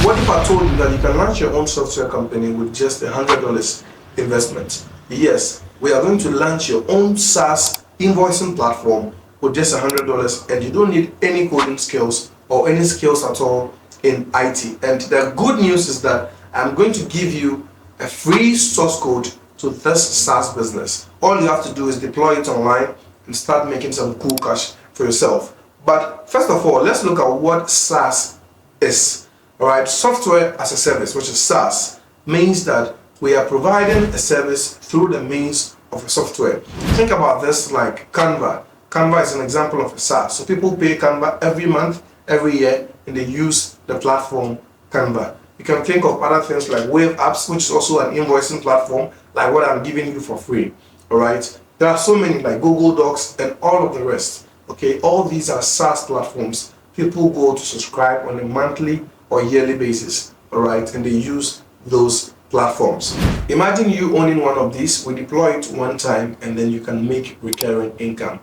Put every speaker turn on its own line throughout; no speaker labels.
What if I told you that you can launch your own software company with just $100 investment? Yes, we are going to launch your own SaaS invoicing platform with just $100, and you don't need any coding skills or any skills at all in IT. And the good news is that I'm going to give you a free source code to this SaaS business. All you have to do is deploy it online and start making some cool cash for yourself. But first of all, let's look at what SaaS is. All right, software as a service, which is SaaS, means that we are providing a service through the means of a software. Think about this like Canva. Canva is an example of a SaaS. So people pay Canva every month, every year, and they use the platform Canva. You can think of other things like Wave Apps, which is also an invoicing platform, like what I'm giving you for free. All right, there are so many like Google Docs and all of the rest. Okay, all these are SaaS platforms. People go to subscribe on a monthly or yearly basis. All right, and they use those platforms. Imagine you owning one of these. We deploy it one time and then you can make recurring income.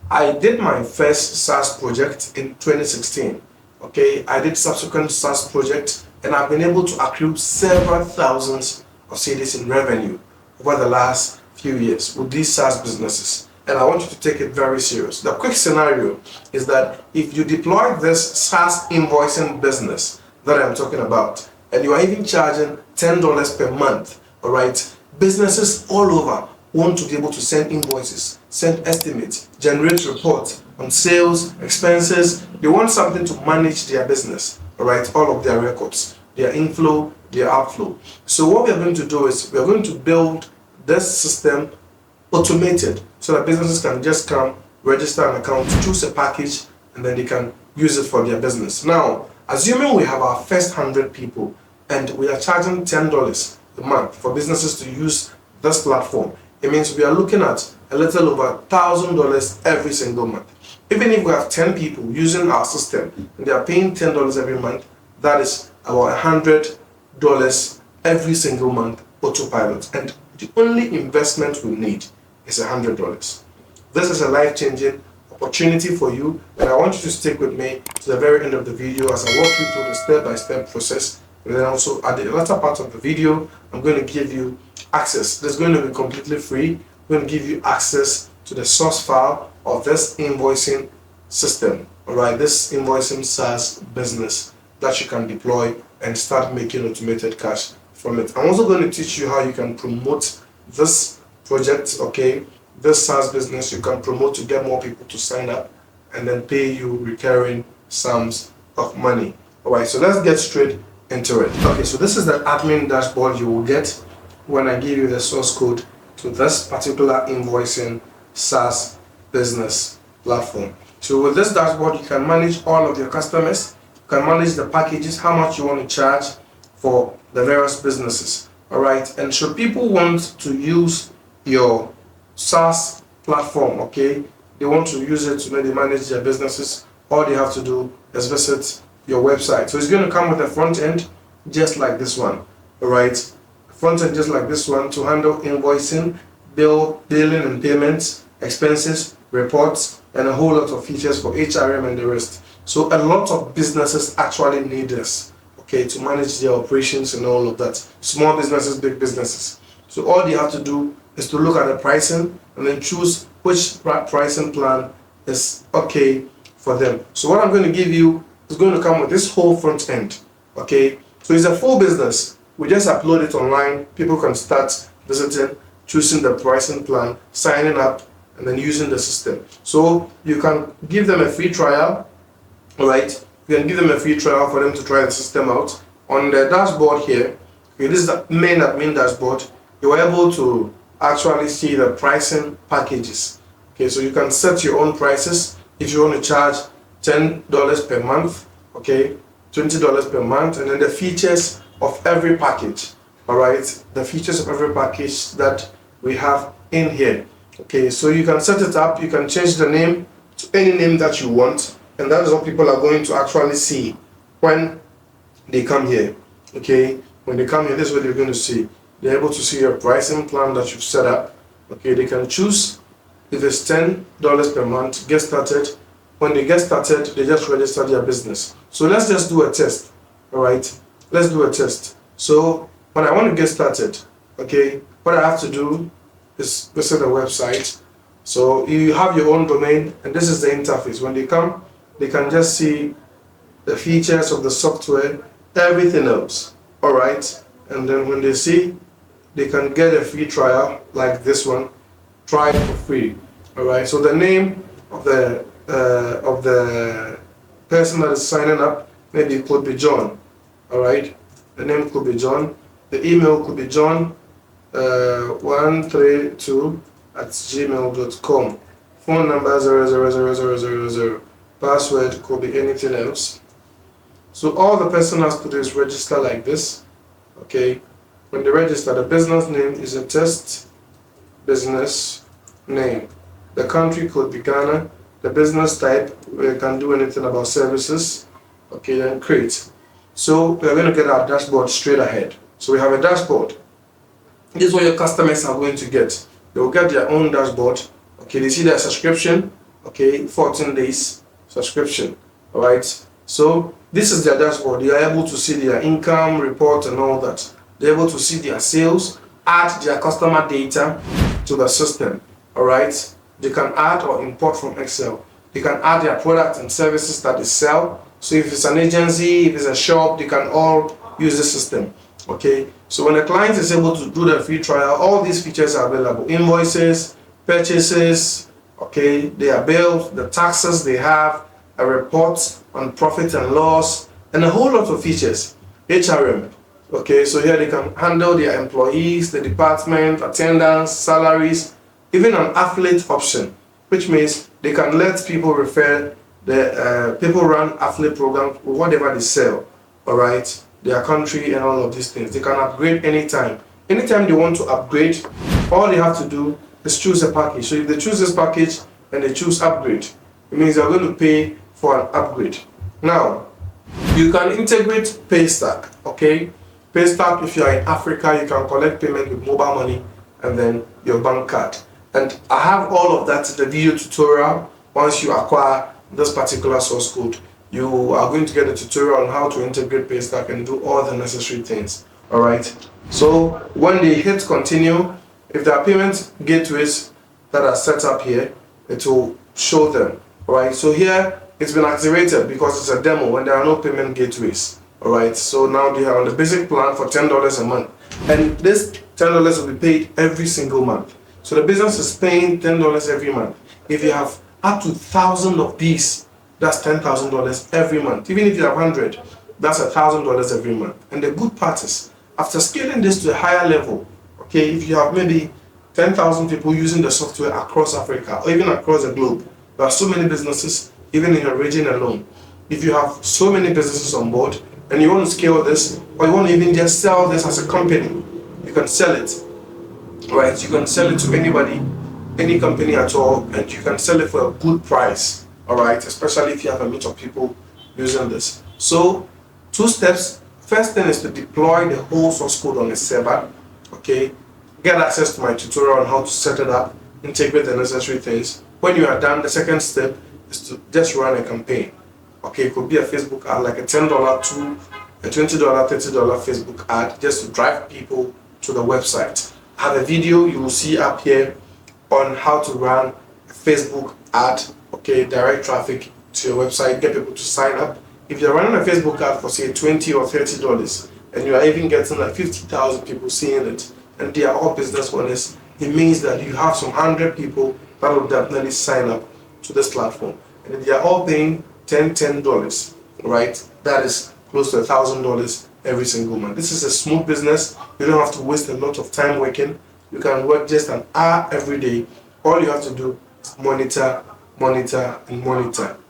I did my first SaaS project in 2016. Okay, I did subsequent SaaS projects and I've been able to accrue several thousands of cedis in revenue over the last few years with these SaaS businesses. And I want you to take it very serious. The quick scenario is that if you deploy this SaaS invoicing business that I'm talking about, and you are even charging $10 per month, all right, businesses all over want to be able to send invoices, send estimates, generate reports on sales, expenses. They want something to manage their business, all right, all of their records, their inflow, their outflow. So what we are going to do is we are going to build this system automated so that businesses can just come, register an account, choose a package, and then they can use it for their business. Now, assuming we have our first 100 people and we are charging $10 a month for businesses to use this platform, it means we are looking at a little over $1,000 every single month. Even if we have 10 people using our system and they are paying $10 every month, that is about $100 every single month autopilot. And the only investment we need is $100. This is a life-changing opportunity for you, and I want you to stick with me to the very end of the video as I walk you through the step-by-step process. And then also at the latter part of the video, I'm going to give you access. This is going to be completely free. I'm going to give you access to the source file of this invoicing system. All right, this invoicing SaaS business that you can deploy and start making automated cash from it. I'm also going to teach you how you can promote this project, okay, this SaaS business. You can promote to get more people to sign up and then pay you recurring sums of money. All right, so let's get straight into it. Okay, so this is the admin dashboard you will get when I give you the source code to this particular invoicing SaaS business platform. So with this dashboard, you can manage all of your customers, you can manage the packages, how much you want to charge for the various businesses. All right, and so people want to use your SaaS platform, okay, they want to use it to maybe manage their businesses, all they have to do is visit your website. So it's going to come with a front end just like this one. All right, front end just like this one to handle invoicing, billing and payments, expenses, reports, and a whole lot of features for HRM and the rest. So a lot of businesses actually need this, okay, to manage their operations and all of that. Small businesses, big businesses. So all you have to do is to look at the pricing and then choose which pricing plan is okay for them. So what I'm going to give you is going to come with this whole front end, okay? So it's a full business. We just upload it online. People can start visiting, choosing the pricing plan, signing up, and then using the system. So you can give them a free trial, all right? You can give them a free trial for them to try the system out. On the dashboard here, okay, this is the main admin dashboard. You are able to actually see the pricing packages. Okay, so you can set your own prices. If you want to charge $10 per month, okay, $20 per month, and then the features of every package. All right, the features of every package that we have in here. Okay, so you can set it up. You can change the name to any name that you want, and that is what people are going to actually see when they come here. Okay, when they come here, this is what they're going to see. They're able to see your pricing plan that you've set up. Okay, they can choose if it's $10 per month, get started. When they get started, they just register their business. So let's just do a test. All right, Let's do a test. So when I want to get started, okay, what I have to do is visit the website. So you have your own domain, and this is the interface. When they come, they can just see the features of the software, everything else. All right, and then when they see, they can get a free trial like this one. Try it for free. All right. So the name of the person that is signing up, maybe it could be John. All right. The name could be John. The email could be John132@gmail.com. Phone number 0000000. Password could be anything else. So all the person has to do is register like this. Okay. When they register, the business name is a test business name. The country could be Ghana. The business type, we can do anything about services. Okay, then create. So we're going to get our dashboard straight ahead. So we have a dashboard. This is what your customers are going to get. They will get their own dashboard. Okay, they see their subscription. Okay, 14 days subscription. All right. So this is their dashboard. They are able to see their income report and all that. They're able to see their sales, add their customer data to the system. All right. They can add or import from Excel. They can add their products and services that they sell. So if it's an agency, if it's a shop, they can all use the system. Okay. So when the client is able to do the free trial, all these features are available. Invoices, purchases, okay, their bills, the taxes they have, a report on profit and loss, and a whole lot of features. HRM. Okay, so here they can handle their employees, the department, attendance, salaries, even an affiliate option, which means they can let people refer the people run affiliate programs with whatever they sell. All right, their country and all of these things. They can upgrade anytime. Anytime they want to upgrade, all they have to do is choose a package. So if they choose this package and they choose upgrade, it means they're going to pay for an upgrade. Now, you can integrate Paystack. Okay. Paystack, if you are in Africa, you can collect payment with mobile money and then your bank card. And I have all of that in the video tutorial. Once you acquire this particular source code, you are going to get a tutorial on how to integrate Paystack and do all the necessary things. All right. So when they hit continue, if there are payment gateways that are set up here, it will show them. All right. So here it's been activated because it's a demo when there are no payment gateways. All right, so now they are on the basic plan for $10 a month, and this $10 will be paid every single month. So the business is paying $10 every month. If you have up to 1,000 of these, that's $10,000 every month. Even if you have 100, that's $1,000 every month. And the good part is, after scaling this to a higher level, okay, if you have maybe 10,000 people using the software across Africa or even across the globe, there are so many businesses, even in your region alone. If you have so many businesses on board, and you want to scale this, or you want to even just sell this as a company, you can sell it, right? You can sell it to anybody, any company at all, and you can sell it for a good price, all right? Especially if you have a lot of people using this. So, 2 steps. First thing is to deploy the whole source code on a server, okay? Get access to my tutorial on how to set it up, integrate the necessary things. When you are done, the second step is to just run a campaign. Okay, it could be a Facebook ad, like a $10 to a $20, $30 Facebook ad, just to drive people to the website. I have a video you will see up here on how to run a Facebook ad, okay, direct traffic to your website, get people to sign up. If you're running a Facebook ad for say $20 or $30, and you are even getting like 50,000 people seeing it, and they are all business owners, it means that you have some 100 people that will definitely sign up to this platform. And if they are all paying $10, right? That is close to $1,000 every single month. This is a smooth business. You don't have to waste a lot of time working. You can work just an hour every day. All you have to do is monitor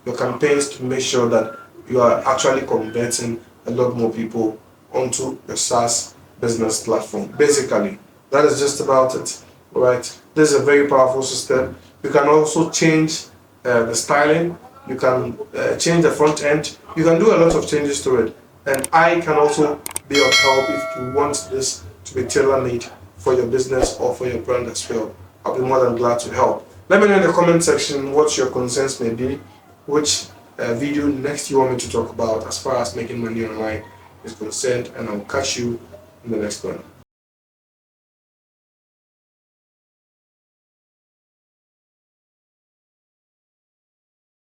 your campaigns to make sure that you are actually converting a lot more people onto your SaaS business platform. Basically, that is just about it. All right. This is a very powerful system. You can also change the styling. You can change the front end. You can do a lot of changes to it. And I can also be of help if you want this to be tailor-made for your business or for your brand as well. I'll be more than glad to help. Let me know in the comment section what your concerns may be, which video next you want me to talk about as far as making money online is concerned, and I'll catch you in the next one.